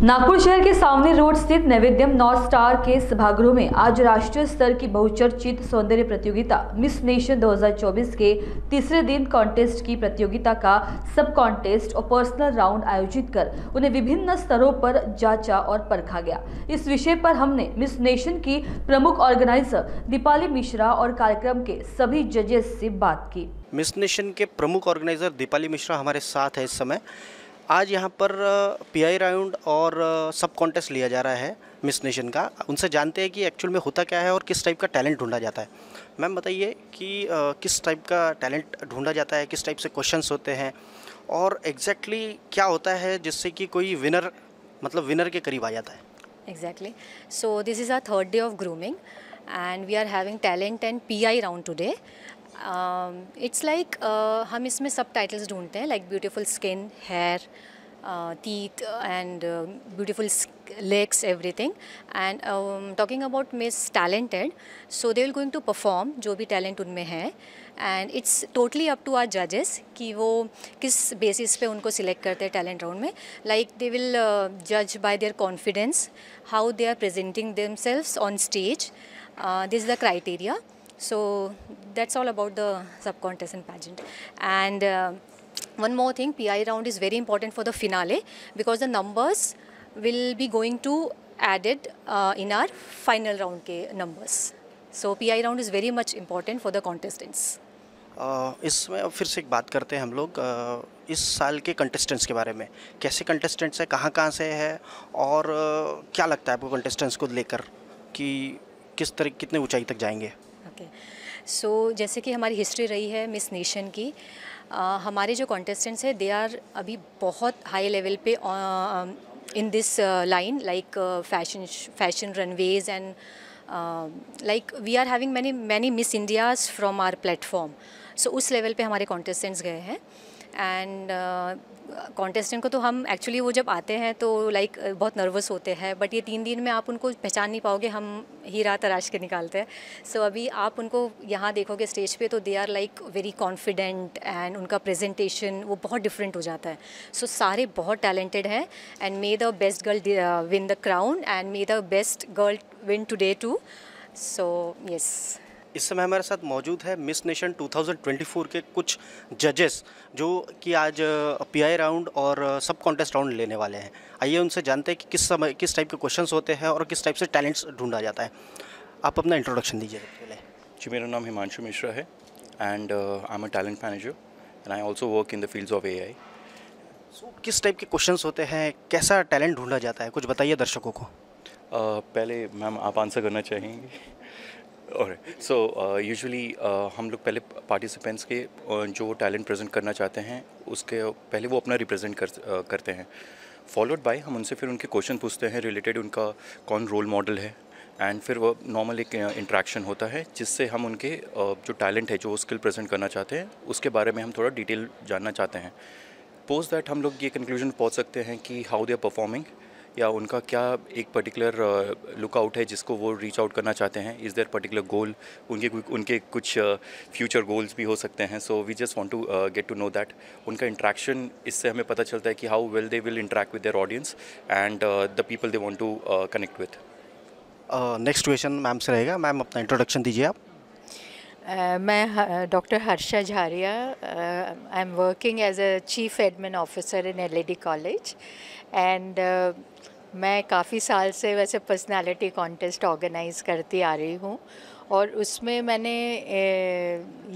नागपुर शहर के सावनी रोड स्थित नैवेद्यम नॉर्थ स्टार के सभागृह में आज राष्ट्रीय स्तर की बहुचर्चित सौंदर्य प्रतियोगिता मिस नेशन 2024 के तीसरे दिन कॉन्टेस्ट की प्रतियोगिता का सब कॉन्टेस्ट और पर्सनल राउंड आयोजित कर उन्हें विभिन्न स्तरों पर जांचा और परखा गया। इस विषय पर हमने मिस नेशन की प्रमुख ऑर्गेनाइजर दीपाली मिश्रा और कार्यक्रम के सभी जजेस से बात की। मिस नेशन के प्रमुख ऑर्गेनाइजर दीपाली मिश्रा हमारे साथ है इस समय। आज यहाँ पर पीआई राउंड और सब कॉन्टेस्ट लिया जा रहा है मिस नेशन का। उनसे जानते हैं कि एक्चुअल में होता क्या है और किस टाइप का टैलेंट ढूंढा जाता है। मैम बताइए कि किस टाइप का टैलेंट ढूंढा जाता है, किस टाइप से क्वेश्चंस होते हैं और एग्जैक्टली क्या होता है जिससे कि कोई विनर विनर के करीब आ जाता है। Exactly. So this is our third day of grooming and we are having talent and PI round today. It's like हम इसमें सब टाइटल्स ढूंढते हैं like beautiful skin, hair, teeth and beautiful legs, everything. And talking about Miss Talented, so they will going to perform जो भी talent उनमें है and it's totally up to our judges कि वो किस basis पे उनको select करते हैं talent round में. Like they will judge by their confidence, how they are presenting themselves on stage. This is the criteria. So that's all about the sub contest and pageant. And one more thing, PI round is very important for the finale because the numbers will be going to added in our final round के numbers. So PI round is very much important for the contestants. इसमें अब फिर से एक बात करते हैं हम लोग इस साल के कंटेस्टेंट्स के बारे में। कैसे कंटेस्टेंट्स हैं, कहाँ से है और क्या लगता है आपको कंटेस्टेंट्स को लेकर कि किस तरह कितने ऊंचाई तक जाएंगे? ओके, सो जैसे कि हमारी हिस्ट्री रही है मिस नेशन की, हमारे जो कॉन्टेस्टेंट्स हैं दे आर अभी बहुत हाई लेवल पे in this line like fashion runways and like we are having many Miss Indias from our platform. So उस लेवल पे हमारे कॉन्टेस्टेंट्स गए हैं एंड कॉन्टेस्टेंट को तो हम एक्चुअली वो जब आते हैं तो लाइक बहुत नर्वस होते हैं, बट ये 3 दिन में आप उनको पहचान नहीं पाओगे, हम हीरा तराश के निकालते हैं. सो अभी आप उनको यहाँ देखोगे स्टेज पे तो they are like very confident and उनका प्रेजेंटेशन वो बहुत डिफरेंट हो जाता है. सो सारे बहुत टैलेंटेड हैं and may the best girl win the crown and may the best girl win today too. So yes, इस समय हमारे साथ मौजूद है मिस नेशन 2024 के कुछ जजेस जो कि आज पीआई राउंड और सब कॉन्टेस्ट राउंड लेने वाले हैं. आइए उनसे जानते हैं कि किस टाइप के क्वेश्चंस होते हैं और किस टाइप से टैलेंट्स ढूंढा जाता है. आप अपना इंट्रोडक्शन दीजिए पहले. जी, मेरा नाम हिमांशु मिश्रा है and I am a talent manager and I also work in the fields of AI. किस टाइप के क्वेश्चंस होते हैं, कैसा टैलेंट ढूंढा जाता है, कुछ बताइए दर्शकों को. पहले मैम आप आंसर करना चाहेंगे? और सो यूजुअली हम लोग पहले पार्टिसिपेंट्स के जो टैलेंट प्रेजेंट करना चाहते हैं उसके पहले वो अपना रिप्रेजेंट करते हैं. फॉलोड बाय हम उनसे फिर उनके क्वेश्चन पूछते हैं रिलेटेड उनका कौन रोल मॉडल है एंड फिर वो नॉर्मल एक इंट्रैक्शन होता है जिससे हम उनके जो टैलेंट है, जो स्किल प्रेजेंट करना चाहते हैं उसके बारे में हम थोड़ा डिटेल जानना चाहते हैं. पोस्ट दैट हम लोग ये कंक्लूजन पहुंच सकते हैं कि हाउ दे आर परफॉर्मिंग या उनका क्या एक पर्टिकुलर लुकआउट है जिसको वो रीच आउट करना चाहते हैं. इज़ देयर पर्टिकुलर गोल, उनके कुछ फ्यूचर गोल्स भी हो सकते हैं. So we just want to get to know that. उनका इंट्रैक्शन, इससे हमें पता चलता है कि how well they will interact with their audience and the people they want to connect with. Next question ma'am से रहेगा. मैम अपना इंट्रोडक्शन दीजिए आप. मैं doctor Harsha Jharia, I am working as a chief admin officer in LED college and मैं काफ़ी साल से वैसे पर्सनालिटी कॉन्टेस्ट ऑर्गेनाइज करती आ रही हूँ और उसमें मैंने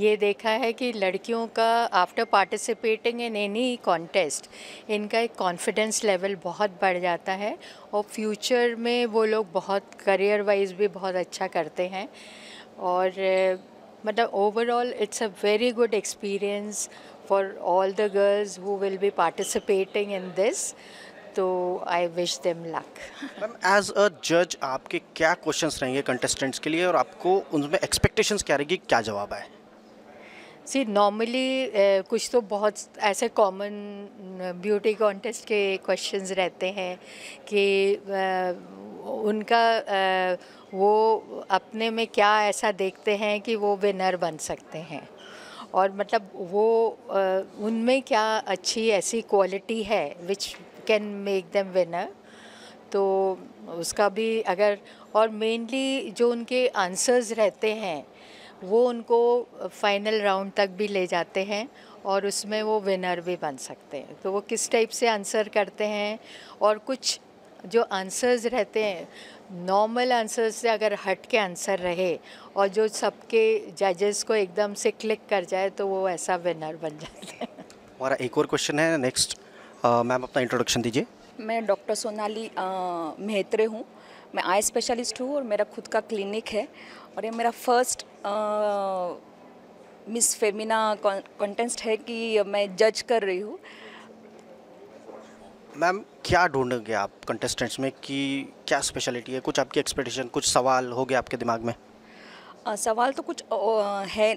ये देखा है कि लड़कियों का after participating in any contest इनका एक कॉन्फिडेंस लेवल बहुत बढ़ जाता है और फ्यूचर में वो लोग बहुत करियर वाइज भी बहुत अच्छा करते हैं. और मतलब overall it's a very good experience for all the girls who will be participating in this. तो I wish them luck. Ma'am as a जज आपके क्या क्वेश्चंस रहेंगे कंटेस्टेंट्स के लिए और आपको उनमें एक्सपेक्टेशंस क्या रहेगी, क्या जवाब है? सी नॉर्मली कुछ तो बहुत ऐसे कॉमन ब्यूटी कॉन्टेस्ट के क्वेश्चंस रहते हैं कि उनका वो अपने में क्या ऐसा देखते हैं कि वो विनर बन सकते हैं और मतलब वो उनमें क्या अच्छी ऐसी क्वालिटी है which can make them winner. तो उसका भी अगर, और मेनली जो उनके आंसर्स रहते हैं वो उनको फाइनल राउंड तक भी ले जाते हैं और उसमें वो विनर भी बन सकते हैं। तो वो किस टाइप से आंसर करते हैं, और कुछ जो आंसर्स रहते हैं नॉर्मल आंसर से अगर हट के आंसर रहे और जो सबके जजेस को एकदम से क्लिक कर जाए तो वो ऐसा विनर बन जाते हैं। हमारा एक और क्वेश्चन है नेक्स्ट। मैम अपना इंट्रोडक्शन दीजिए। मैं डॉक्टर सोनाली मेहत्रे हूँ। मैं आई स्पेशलिस्ट हूँ और मेरा खुद का क्लिनिक है और ये मेरा फर्स्ट मिस फेमिना कॉन्टेस्ट है कि मैं जज कर रही हूँ। मैम क्या ढूंढोगे आप कंटेस्टेंट्स में कि क्या स्पेशलिटी है? कुछ आपकी एक्सपेक्टेशन, कुछ सवाल हो गया आपके दिमाग में? सवाल तो कुछ है,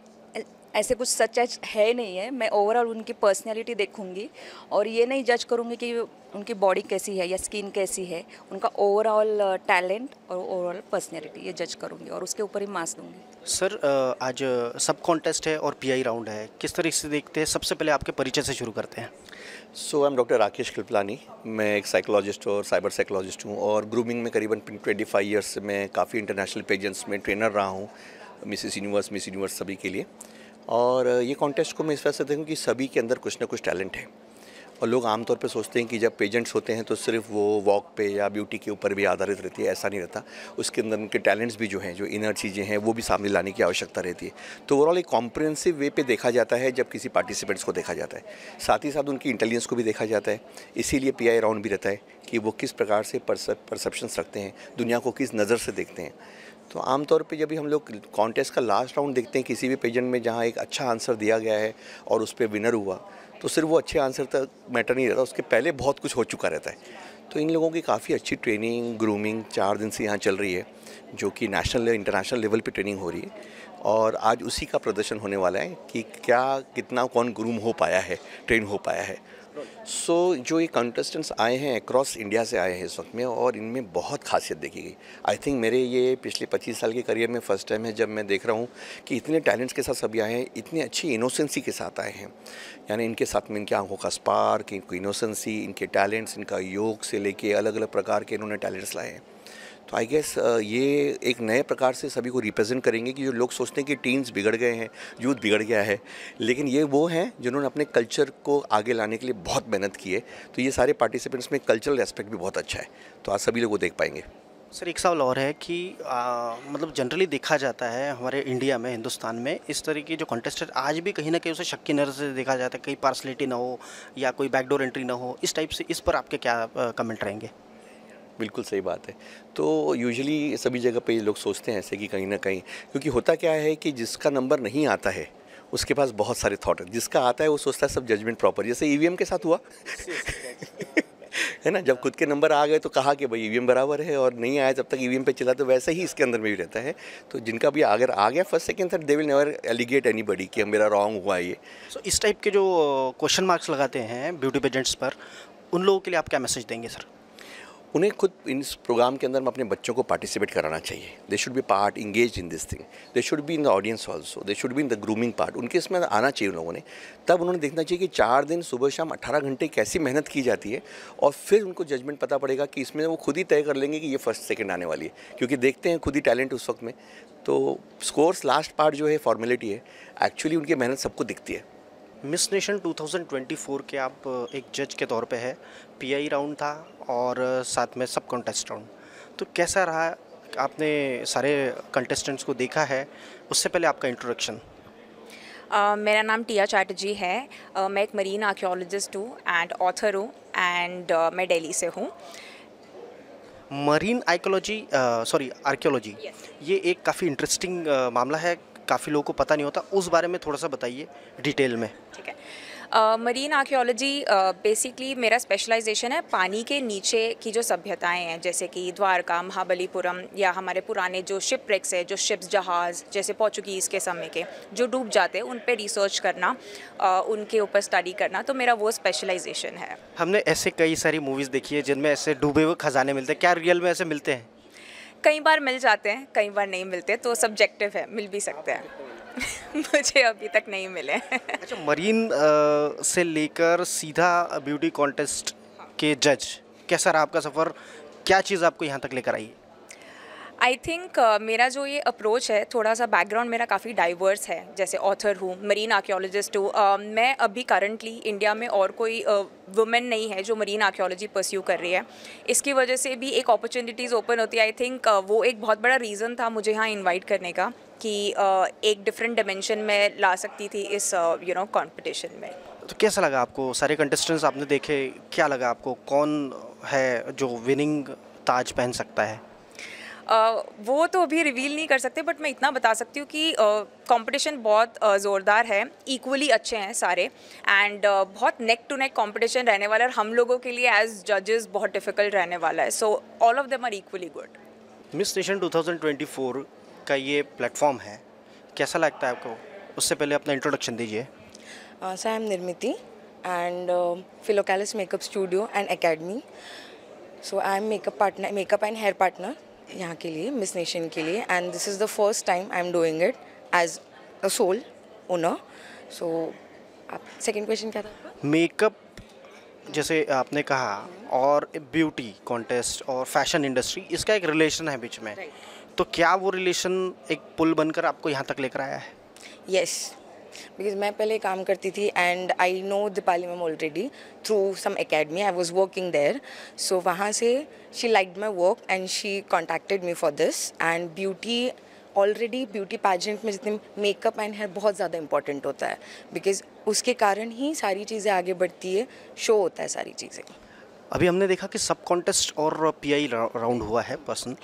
ऐसे कुछ सच है नहीं है। मैं ओवरऑल उनकी पर्सनैलिटी देखूंगी और ये नहीं जज करूंगी कि उनकी बॉडी कैसी है या स्किन कैसी है, उनका ओवरऑल टैलेंट और ओवरऑल पर्सनैलिटी ये जज करूंगी और उसके ऊपर ही मार्क्स दूंगी। सर आज सब कॉन्टेस्ट है और पीआई राउंड है, किस तरीके से देखते हैं? सबसे पहले आपके परिचय से शुरू करते हैं। So I am doctor Rakesh Kripalani. मैं एक साइकोलॉजिस्ट और साइबर साइकोलॉजिस्ट हूँ और ग्रूमिंग में करीबन 25 ईयर्स से मैं काफ़ी इंटरनेशनल पेजेंट्स में ट्रेनर रहा हूँ, मिसेस यूनिवर्स, मिस यूनिवर्स सभी के लिए। और ये कॉन्टेस्ट को मैं इस वजह से देखूँ कि सभी के अंदर कुछ ना कुछ टैलेंट है और लोग आमतौर पे सोचते हैं कि जब पेजेंट्स होते हैं तो सिर्फ वो वॉक पे या ब्यूटी के ऊपर भी आधारित रहती है। ऐसा नहीं रहता, उसके अंदर उनके टैलेंट्स भी जो हैं, जो इनर चीज़ें हैं, वो भी सामने लाने की आवश्यकता रहती है। तो ओवरऑल एक कॉम्प्रिहेंसिव वे पे देखा जाता है जब किसी पार्टिसिपेंट्स को देखा जाता है, साथ ही साथ उनकी इंटेलिजेंस को भी देखा जाता है। इसीलिए पीआई राउंड भी रहता है कि वो किस प्रकार से परसेप्शंस रखते हैं, दुनिया को किस नज़र से देखते हैं। तो आमतौर पे जब भी हम लोग कॉन्टेस्ट का लास्ट राउंड देखते हैं किसी भी पेजेंट में जहाँ एक अच्छा आंसर दिया गया है और उस पर विनर हुआ, तो सिर्फ वो अच्छे आंसर तक मैटर नहीं रहता, उसके पहले बहुत कुछ हो चुका रहता है। तो इन लोगों की काफ़ी अच्छी ट्रेनिंग, ग्रूमिंग 4 दिन से यहाँ चल रही है, जो कि नेशनल इंटरनेशनल लेवल पे ट्रेनिंग हो रही है और आज उसी का प्रदर्शन होने वाला है कि क्या कितना कौन ग्रूम हो पाया है, ट्रेन हो पाया है। सो जो ये कंटेस्टेंट्स आए हैं अक्रॉस इंडिया से आए हैं इस वक्त में और इनमें बहुत खासियत देखी गई। आई थिंक मेरे ये पिछले 25 साल के करियर में फ़र्स्ट टाइम है जब मैं देख रहा हूँ कि इतने टैलेंट्स के साथ सभी आए हैं, इतनी अच्छी इनोसेंसी के साथ आए हैं। यानी इनके साथ में इनकी आंखों का स्पार्क, इनकी इनोसेंसी, इनके टैलेंट्स, इनका योग से लेके अलग अलग प्रकार के इन्होंने टैलेंट्स लाए हैं। तो आई गेस ये एक नए प्रकार से सभी को रिप्रेजेंट करेंगे कि जो लोग सोचते हैं कि टीन्स बिगड़ गए हैं, यूथ बिगड़ गया है, लेकिन ये वो हैं जिन्होंने अपने कल्चर को आगे लाने के लिए बहुत मेहनत की है। तो ये सारे पार्टिसिपेंट्स में कल्चरल एस्पेक्ट भी बहुत अच्छा है, तो आज सभी लोग वो देख पाएंगे। सर एक सवाल और है कि मतलब जनरली देखा जाता है हमारे इंडिया में, हिंदुस्तान में इस तरह की जो कॉन्टेस्टेंट आज भी कहीं ना कहीं उसे शक की नज़र से देखा जाता है, कहीं पार्सलिटी ना हो या कोई बैकडोर एंट्री ना हो, इस टाइप से। इस पर आपके क्या कमेंट रहेंगे? बिल्कुल सही बात है। तो यूजुअली सभी जगह पे लोग सोचते हैं ऐसे कि कहीं ना कहीं, क्योंकि होता क्या है कि जिसका नंबर नहीं आता है उसके पास बहुत सारे थॉट है, जिसका आता है वो सोचता है सब जजमेंट प्रॉपर। जैसे ईवीएम के साथ हुआ है ना, जब खुद के नंबर आ गए तो कहा कि भाई ईवीएम बराबर है और नहीं आया जब तक ईवीएम पे चला, तो वैसे ही इसके अंदर में भी रहता है। तो जिनका भी अगर आ गया first second third, they will never allegate anybody कि मेरा रॉन्ग हुआ ये। सो इस टाइप के जो क्वेश्चन मार्क्स लगाते हैं ब्यूटी पेजेंट्स पर, उन लोगों के लिए आप क्या मैसेज देंगे सर? उन्हें खुद इस प्रोग्राम के अंदर में अपने बच्चों को पार्टिसिपेट कराना चाहिए। They should be part engage in this thing, they should be in the audience also, they should be in the grooming part. उनके इसमें आना चाहिए उन लोगों ने। तब उन्होंने देखना चाहिए कि 4 दिन सुबह शाम 18 घंटे कैसी मेहनत की जाती है और फिर उनको जजमेंट पता पड़ेगा कि इसमें वो खुद ही तय कर लेंगे कि ये फर्स्ट सेकंड आने वाली है, क्योंकि देखते हैं खुद ही टैलेंट उस वक्त में। तो स्कोर्स लास्ट पार्ट जो है फॉर्मेलिटी है, एक्चुअली उनकी मेहनत सबको दिखती है। मिस नेशन 2024 के आप एक जज के तौर पे है, पीआई राउंड था और साथ में सब कॉन्टेस्ट राउंड, तो कैसा रहा? आपने सारे कंटेस्टेंट्स को देखा है, उससे पहले आपका इंट्रोडक्शन। मेरा नाम टिया चैटर्जी है। मैं एक मरीन आर्कियोलॉजिस्ट हूँ एंड ऑथर हूँ एंड मैं दिल्ली से हूँ। मरीन आर्कियोलॉजी ये एक काफ़ी इंटरेस्टिंग मामला है, काफ़ी लोगों को पता नहीं होता, उस बारे में थोड़ा सा बताइए डिटेल में। ठीक है, मरीन आर्कियोलॉजी बेसिकली मेरा स्पेशलाइजेशन है पानी के नीचे की जो सभ्यताएं हैं, जैसे कि द्वारका, महाबलीपुरम या हमारे पुराने जो शिप रेक्स है, जो शिप्स जहाज़ जैसे पोर्चुगीज़ के समय के जो डूब जाते हैं, उन पे रिसर्च करना, उनके ऊपर स्टडी करना, तो मेरा वो स्पेशलाइजेशन है। हमने ऐसे कई सारी मूवीज़ देखी है जिनमें ऐसे डूबे हुए खजाने मिलते हैं, क्या रियल में ऐसे मिलते हैं? कई बार मिल जाते हैं, कई बार नहीं मिलते, तो सब्जेक्टिव है, मिल भी सकते हैं। मुझे अभी तक नहीं मिले। अच्छा, मरीन से लेकर सीधा ब्यूटी कॉन्टेस्ट के जज, कैसा रहा आपका सफ़र? क्या चीज़ आपको यहाँ तक लेकर आई है? आई थिंक मेरा जो ये अप्रोच है, थोड़ा सा बैकग्राउंड मेरा काफ़ी डाइवर्स है। जैसे ऑथर हूँ, मरीन आर्कियोलॉजिस्ट हूँ। मैं अभी करंटली इंडिया में और कोई वुमेन नहीं है जो मरीन आर्कियोलॉजी परस्यू कर रही है। इसकी वजह से भी एक अपॉर्चुनिटीज़ ओपन होती है। आई थिंक वो एक बहुत बड़ा रीज़न था मुझे यहाँ इन्वाइट करने का कि एक डिफरेंट डिमेंशन में ला सकती थी इस कॉम्पिटिशन में। तो कैसा लगा आपको? सारे कंटेस्टेंट्स आपने देखे, क्या लगा आपको? कौन है जो विनिंग ताज पहन सकता है? वो तो अभी रिवील नहीं कर सकते, बट मैं इतना बता सकती हूँ कि कंपटीशन बहुत ज़ोरदार है, इक्वली अच्छे हैं सारे, एंड बहुत नेक टू नेक कंपटीशन रहने वाला है। और हम लोगों के लिए एज जजेस बहुत डिफ़िकल्ट रहने वाला है। So all of them are equally good. Miss nation 2024 का ये प्लेटफॉर्म है, कैसा लगता है आपको? उससे पहले अपना इंट्रोडक्शन दीजिए। So I am Nirmiti and Philocalis Makeup Studio and Academy. So I am makeup and hair partner यहाँ के लिए, मिस नेशन के लिए, and this is the first time I am doing it as a sole owner. So आप second question क्या था आपका? Makeup जैसे आपने कहा और ब्यूटी कॉन्टेस्ट और फैशन इंडस्ट्री, इसका एक रिलेशन है बीच में, तो क्या वो रिलेशन एक पुल बनकर आपको यहाँ तक लेकर आया है? Yes. बिकॉज मैं पहले काम करती थी and I know Deepali ma'am already through some academy, I was working there. सो वहाँ से she liked my work and she contacted me for this. And beauty already beauty pageant में जितने मेकअप एंड हेयर बहुत ज़्यादा इंपॉर्टेंट होता है, because उसके कारण ही सारी चीज़ें आगे बढ़ती है, शो होता है सारी चीज़ें। अभी हमने देखा कि सब कॉन्टेस्ट और पीआई राउंड हुआ है पर्सनल,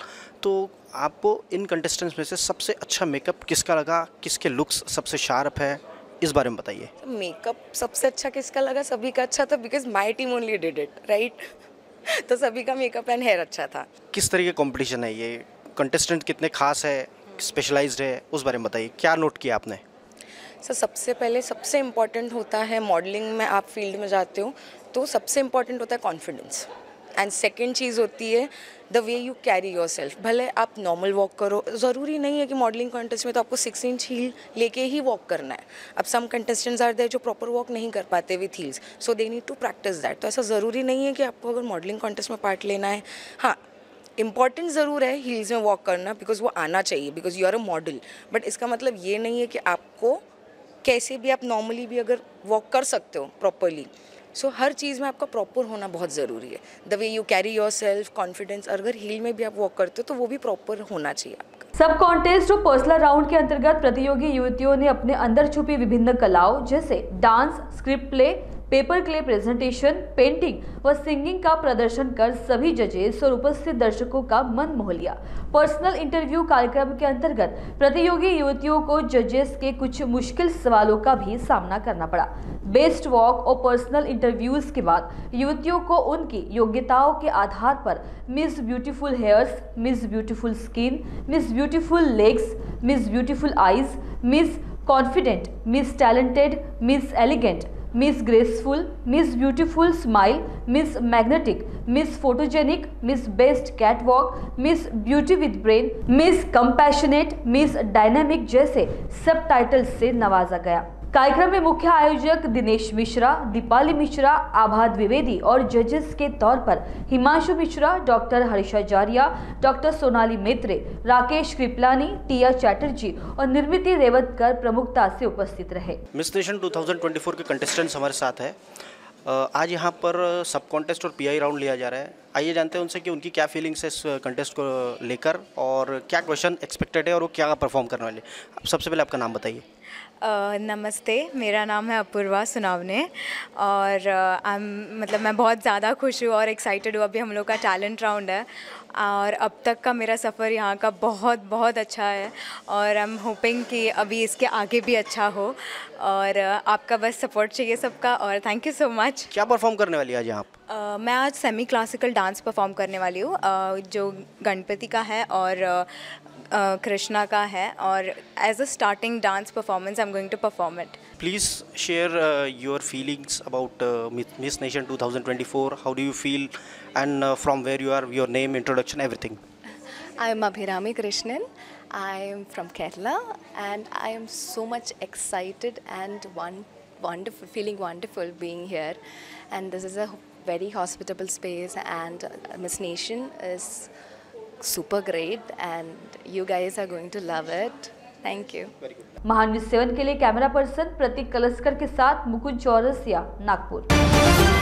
तो आपको इन कंटेस्टेंट्स में से सबसे अच्छा मेकअप किसका लगा, किसके लुक्स सबसे शार्प है, इस बारे में बताइए। मेकअप सबसे अच्छा किसका लगा? सभी का अच्छा था, because my team only did it, right. तो सभी का मेकअप एंड हेयर अच्छा था। किस तरह का कंपटीशन है ये? कंटेस्टेंट कितने खास है, स्पेशलाइज्ड है, उस बारे में बताइए। क्या नोट किया आपने? सर सबसे पहले सबसे इम्पॉर्टेंट होता है, मॉडलिंग में आप फील्ड में जाते हो तो सबसे इम्पॉर्टेंट होता है कॉन्फिडेंस, एंड सेकेंड चीज़ होती है the way you carry your self. भले आप नॉर्मल वॉक करो, ज़रूरी नहीं है कि मॉडलिंग कॉन्टेस्ट में तो आपको 6 इंच हील लेके ही वॉक करना है। अब सम कंटेस्टेंट्स आर देयर जो प्रॉपर वॉक नहीं कर पाते with heels, so they need to practise that. तो ऐसा ज़रूरी नहीं है कि आपको अगर मॉडलिंग कॉन्टेस्ट में पार्ट लेना है, हाँ इम्पॉर्टेंट ज़रूर है हील्स में वॉक करना, बिकॉज वो आना चाहिए, because you are a model. But इसका मतलब ये नहीं है कि आपको कैसे भी, आप नॉर्मली भी अगर वॉक कर सकते हो प्रॉपरली। सो हर चीज़ में आपका प्रॉपर होना बहुत ज़रूरी है। The way you carry your self, confidence, अगर हील में भी आप वॉक करते हो तो वो भी प्रॉपर होना चाहिए आपका। सब कॉन्टेस्ट और पर्सनल राउंड के अंतर्गत प्रतियोगी युवतियों ने अपने अंदर छुपी विभिन्न कलाओं जैसे dance, script play, paper clay presentation, painting व सिंगिंग का प्रदर्शन कर सभी जजेस और उपस्थित दर्शकों का मन मोह लिया। पर्सनल इंटरव्यू कार्यक्रम के अंतर्गत प्रतियोगी युवतियों को जजेस के कुछ मुश्किल सवालों का भी सामना करना पड़ा। बेस्ट वॉक और पर्सनल इंटरव्यूज के बाद युवतियों को उनकी योग्यताओं के आधार पर miss beautiful hairs, miss beautiful skin, miss beautiful legs, miss beautiful eyes, miss confident, miss talented, miss elegant, miss graceful, miss beautiful smile, miss magnetic, miss photogenic, miss best catwalk, miss beauty with brain, miss compassionate, miss dynamic जैसे सब title से नवाजा गया। कार्यक्रम में मुख्य आयोजक दिनेश मिश्रा, दीपाली मिश्रा, आभा द्विवेदी और जजेस के तौर पर हिमांशु मिश्रा, डॉक्टर हर्षा जारिया, डॉक्टर सोनाली मेत्रे, राकेश कृपलानी, टिया चैटर्जी और निर्मिति रेवतकर प्रमुखता से उपस्थित रहे। मिस नेशन 2024 के कंटेस्टेंट्स हमारे साथ है। आज यहाँ पर सब कॉन्टेस्ट और पीआई राउंड लिया जा रहा है। आइए जानते हैं उनसे कि उनकी क्या फीलिंग्स है इस कंटेस्ट को लेकर और क्या क्वेश्चन एक्सपेक्टेड है और वो क्या परफॉर्म करने वाले। सबसे पहले आपका नाम बताइए। नमस्ते, मेरा नाम है अपूर्वा सुनावने और मैं बहुत ज़्यादा खुश हूँ और एक्साइटेड हूँ। अभी हम लोग का टैलेंट राउंड है और अब तक का मेरा सफ़र यहाँ का बहुत बहुत अच्छा है और आई एम होपिंग कि अभी इसके आगे भी अच्छा हो और आपका बस सपोर्ट चाहिए सबका और थैंक यू सो मच। क्या परफॉर्म करने वाली है आज यहाँ आप? मैं आज सेमी क्लासिकल डांस परफॉर्म करने वाली हूँ जो गणपति का है और कृष्णा का है और as a starting dance performance I am going to perform it. Please share your feelings about Miss Nation 2024. How do you feel and from where you are, your name, introduction, everything. I am Abhirami Krishnan. I am from Kerala and I am so much excited and want wonderful, feeling wonderful being here, and this is a very hospitable space, and Miss Nation is super great, and you guys are going to love it. Thank you. महान news 7 के लिए camera person प्रतीक कलस्कर के साथ मुकुंद चौरसिया, नागपुर।